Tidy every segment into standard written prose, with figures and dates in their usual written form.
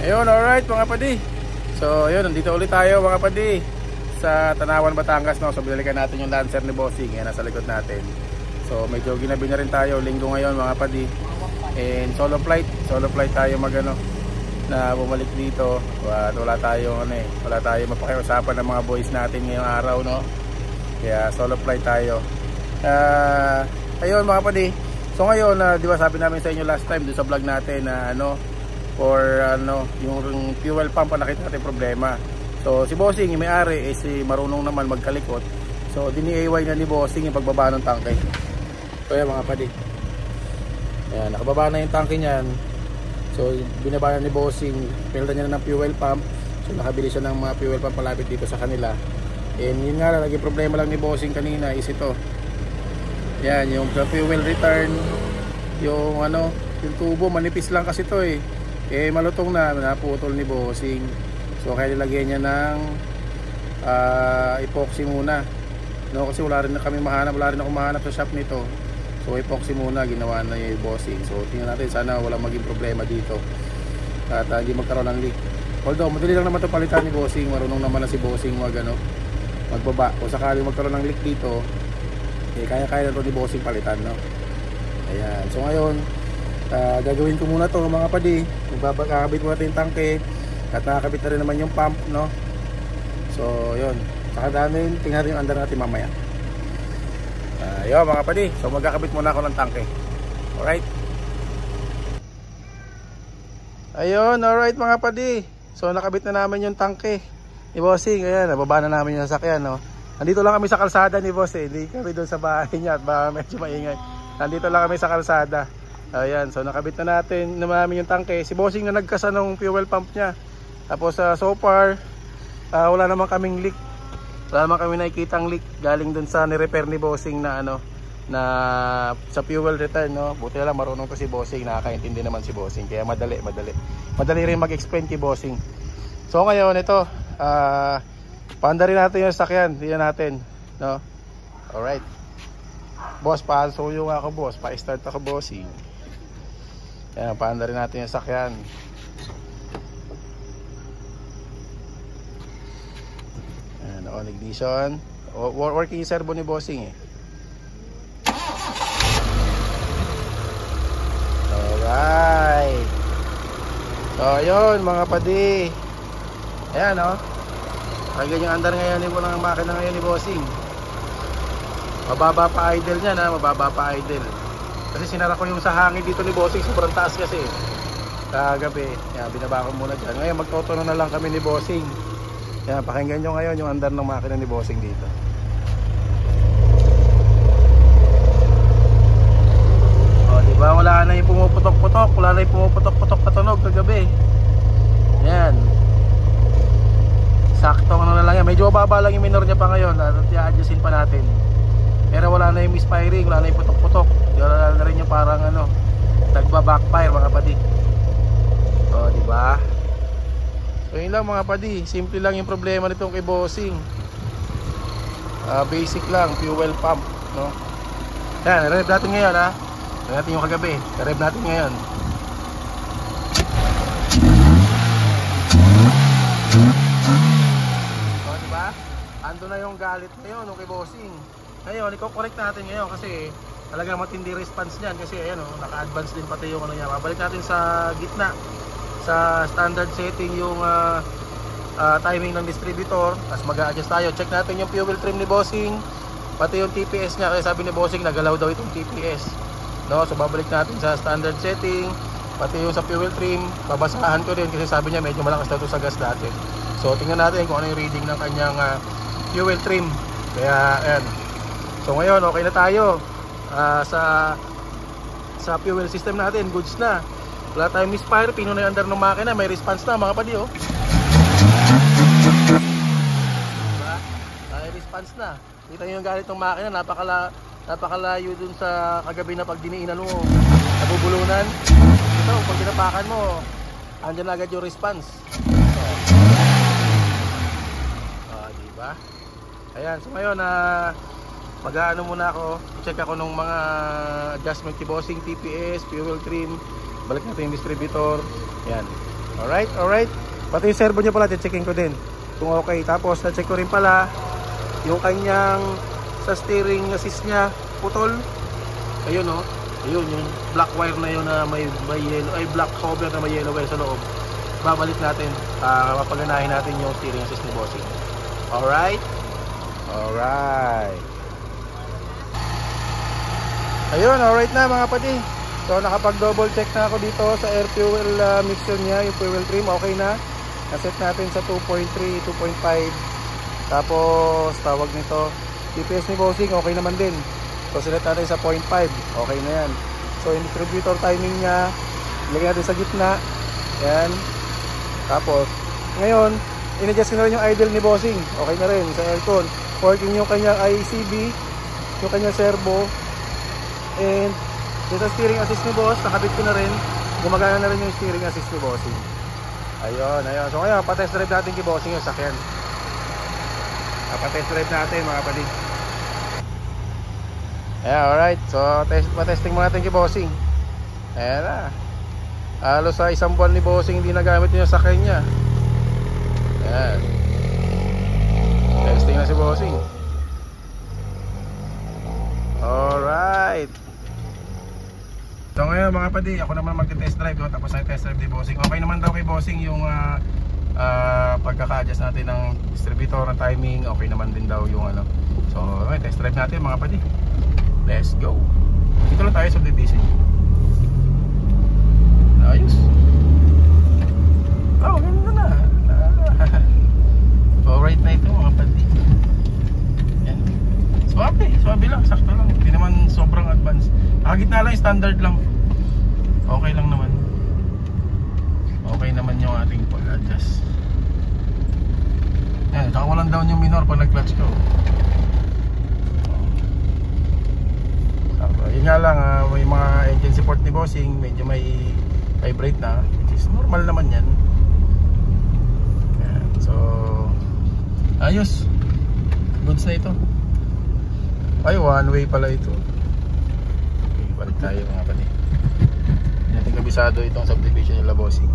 Ayun, alright mga padi. So ayun, nandito ulit tayo mga padi sa Tanawan, Batangas, no? So binalikan natin yung Lancer ni Bossing. Yan, nasa likod natin. So medyo ginabi na rin tayo. Linggo ngayon mga padi. And solo flight tayo magano na bumalik dito. Wala tayong wala tayong mapakiusapan ng mga boys natin ngayong araw, no? Kaya solo flight tayo. Ayun mga padi. So ngayon, di ba sabi namin sa inyo last time doon sa vlog natin na yung fuel pump ang nakita natin problema. So si Bossing, yung may-ari, si marunong naman magkalikot. So dini-AY na ni Bossing yung pagbaba ng tangke. So yan mga padi. Ayan, nakababa na yung tangke niyan. So binaba na ni Bossing, pilda niya na ng fuel pump. So nakabili siya ng mga fuel pump palapit dito sa kanila. And yun nga lang, naging problema lang ni Bossing kanina is ito. Yan, yung fuel return, yung yung tubo manipis lang kasi ito malutong na, naputol ni Bossing. So kaya nilagyan niya ng epoxy muna, no? Kasi wala rin akong mahanap sa shop nito. So epoxy muna ginawa na yung Bossing. So tingnan natin, sana walang maging problema dito at hindi magkaroon ng leak. Although madali lang naman ito palitan ni Bossing, marunong naman na si Bossing magbaba. Kung sakaling magkaroon ng leak dito, kaya-kaya na ito ni Bossing palitan, no? Ayan, so ngayon gagawin ko muna to mga padi. Kakabit muna yung tangke at nakakabit na rin naman yung pump, no? So yun, saka namin tingnan rin yung under natin mamaya. Yun mga padi, so magkakabit muna ako ng tangke. Alright, ayun, alright mga padi. So nakabit na namin yung tangke ni Bossing. Ayan, nababa na namin yung sasakyan, no? Nandito lang kami sa kalsada ni Boss, hindi kami doon sa bahay niya at baka medyo maingay. Nandito lang kami sa kalsada. Ayan, so nakabit na namin yung tangke. Si Bossing na nagkasa ng fuel pump niya. Tapos so far wala naman kaming leak. Wala naman kami nakikitang leak galing dun sa ni-repair ni Bossing na na sa fuel return, no? Buti na lang marunong ko si Bossing, nakakaintindi naman si Bossing. Kaya madali rin mag-explain kay Bossing. So ngayon ito, paandarin natin yung sakyan, diyan natin, no? Alright. Boss, pasuyo nga ako, boss. Pa-start ako, Bossing. Ayan, paandarin natin yung sakyan. Ayan, on ignition. Working yung servo ni Bossing Alright. So, ayun mga padi. Ayan, no? Kaya yung andar ngayon ng makina ngayon ni Bossing. Mababa pa idle niya, mababa pa idle. Kasi sinara ko yung sa hangin dito ni Bossing, sobrang taas kasi kagabi. Yan, binaba ko muna dyan. Ngayon magtotono na lang kami ni Bossing. Yan, pakinggan nyo ngayon yung andar ng makina ni Bossing dito. O diba, wala na yung pumuputok-putok, na tunog kagabi. Yan, sakto na lang yan. Medyo mababa lang yung minor niya pa ngayon at i-adjustin pa natin. Pero wala na yung misfiring, wala na yung putok-putok. Wala na rin yung parang nagba-backfire mga padi. O diba? So yun lang mga padi, simple lang yung problema nitong kay Bossing. Basic lang, fuel pump, no? Yan, rev natin ngayon rev natin yung kagabi, rev natin ngayon. O diba? Ando na yung galit ngayon nung kay Bossing. Ngayon, i-correct natin ngayon kasi talagang matindi response niyan kasi naka-advance din pati yung niya. Babalik natin sa gitna sa standard setting yung timing ng distributor. Tapos mag-a-adjust tayo. Check natin yung fuel trim ni Bossing, pati yung TPS niya. Kasi sabi ni Bossing nagalaw daw itong TPS, no? So babalik natin sa standard setting, pati yung sa fuel trim. Babasahan ko din kasi sabi niya medyo malakas daw ito sa gas dati. So tingnan natin kung ano yung reading ng kanyang fuel trim. Kaya ayan. So ngayon okay na tayo sa fuel system natin, goods na. Wala tayong misfire, pino na yung under ng makina, may response na mga padi, diba? May response na. Kita nyo yung galit ng makina, napakalayo dun sa kagabi na pag diniinan mo, nabubulunan. Ito, pag tinapakan mo, andyan na agad yung response. Diba? Ayan, so ngayon mag-aano muna ako, check ako ng mga adjustment ni Bossing, TPS, fuel trim, balik natin yung distributor. Yan, Alright, alright. Pati yung servo niya pala, checking ko din kung okay. Tapos na-check ko rin pala yung kanyang sa steering assist niya, putol. Ayun oh. Ayun yung black wire na yun na may yellow, ay black cover na may yellow wire sa loob. Babalik natin, mapaganahin natin yung steering assist ni Bossing. Alright. Alright. Ayun, alright na mga pati. So nakapag double check na ako dito sa air fuel mixture niya, yung fuel trim okay na. Naset natin sa 2.3, 2.5. Tapos tawag nito, TPS ni Bossing okay naman din. So sinet natin sa 0.5, okay na yan. So yung distributor timing niya, ilagay natin sa gitna. Yan. Tapos ngayon, in-adjust na rin yung idle ni Bossing. Okay na rin sa aircon. Working yung kanyang ICB, yung kanyang servo. And sa steering assist ni Boss, nakabit ko na rin. Gumagana na rin yung steering assist ni Bossing. Ayun, ayun. So ngayon, pa-test drive natin kay Bossing yung sakyan. Pa-test drive natin mga kapatid. Ayan, alright. So pa-testing mo natin kay Bossing. Ayan na. Halos sa isang buwan ni Bossing hindi nagamit yung sakyan niya. Ayan. Testing na si Bossing. Alright. So ngayon mga padi, ako naman magte-test drive no? Tapos na test drive ni Bossing. Okay naman daw kay Bossing yung pagkaka-adjust natin ng distributor, ng timing. Okay naman din daw yung ano. So okay, test drive natin mga padi. Let's go. Dito lang tayo sa division. Ayos. Oh, ganda na. Alright na ito mga padi. Yan. Swabe lang, sakto lang. Hindi naman sobrang advanced. Nakagitna lang, standard lang. Okay lang naman. Okay naman yung ating pag-adjust. Yan, saka walang down yung minor pag nag-clutch ko. Yun nga lang, may mga engine support ni Bossing, medyo may vibrate na, which is normal naman yan. Yan. So ayos, goods na ito. Ay, one way pala ito. Okay, balik tayo mga kapatid. Hindi natin kabisado itong subdivision nila Bossing.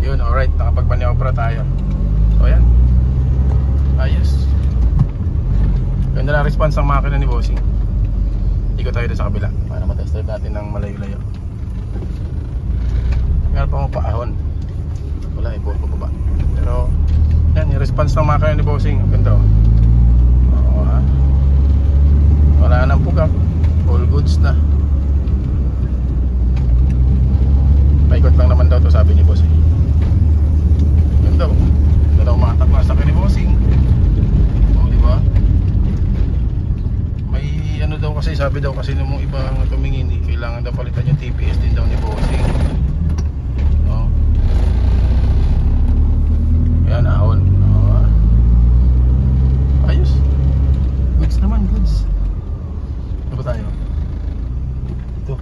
Yun, alright, nakapag-maniobra tayo. So yan, ayos. Ganda na response ng makina ni Bossing. Ikot tayo doon sa kabila para matest drive natin ng malayo-layo. Meron pa mo paahon. Wala, ibuhol ko pa ba. Pero yan, yung response ng makina ni Bossing, ganda o. Oo ha. Wala nang pugak. All goods na. Paikot lang naman daw to, sabi ni Bossing. Ganda o. Ganda daw makatakla sa akin ni Bossing. O diba? May ano daw kasi, sabi daw kasi nung ibang tumingin, kailangan daw palitan yung TPS din daw ni Bossing. Ayan, ahon. Ayos. Goods naman, goods. Ano ba tayo? Ito.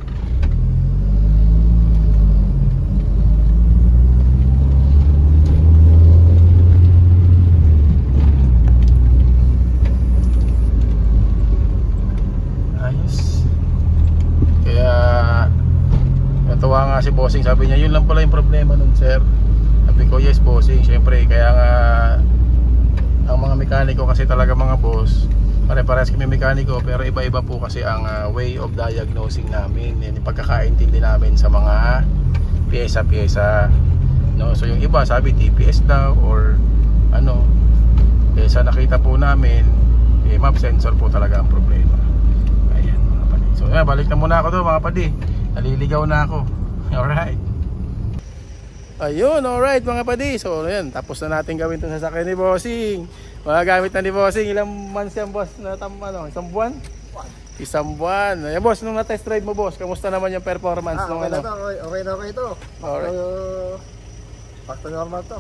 Ayos. Kaya natuwa nga si Bossing, sabi niya yun lang pala yung problema nun sir. Sabi ko yes Bossing, syempre kaya nga ang mga mekaniko kasi talaga mga boss, pare-parehas kami mekaniko pero iba-iba po kasi ang way of diagnosing namin, yung pagkakaintindi namin sa mga pyesa-pyesa no? So yung iba sabi TPS daw or ano, sa nakita po namin map sensor po talaga ang problema. Ayan mga padi. So balik na muna ako doon mga padi, naliligaw na ako. Alright. Ayun, alright mga padi. So ayan, tapos na natin gawin itong sasakyan ni Bossing. Mga gamit na ni Bossing. Ilang months yan boss? Isang buwan? Isang buwan. Ayan boss, nung na-test drive mo boss, kamusta naman yung performance? Okay na ito. Alright. Back to normal to.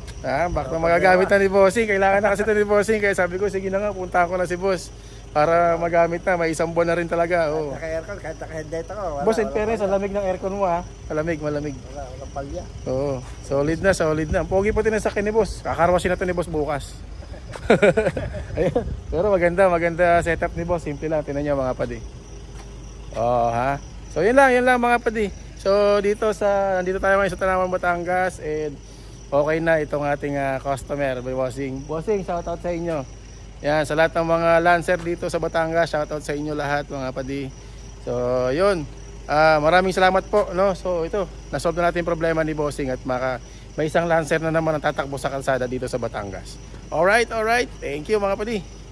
Back to magagamit na ni Bossing. Kailangan na kasi ito ni Bossing. Kaya sabi ko, sige na nga, punta ko na si boss para magamit na, may isang buwan na rin talaga. Oh. Naka-aircon, kahit naka-headlight ako. Boss, in fairness, ang lamig ng aircon mo ha. Malamig. Walang palya. Oo, solid na. Ang pogi po tinasakyan ni boss. Kakarwasin na to ni boss bukas. Ayun. Pero maganda setup ni boss. Simple lang, tingnan niyo mga padi. Oh, ha. So yun lang mga padi. So nandito tayo ngayon sa Tanawan, Batangas, and okay na itong ating customer, bossing. Bossing, shout out sa inyo. Yan, sa lahat ng mga Lancer dito sa Batangas, shout out sa inyo lahat mga padi. So yun. Maraming salamat po, no. So ito, na-solve na natin yung problema ni bossing at may isang Lancer na naman ang tatakbo sa kalsada dito sa Batangas. Alright. Thank you mga padi.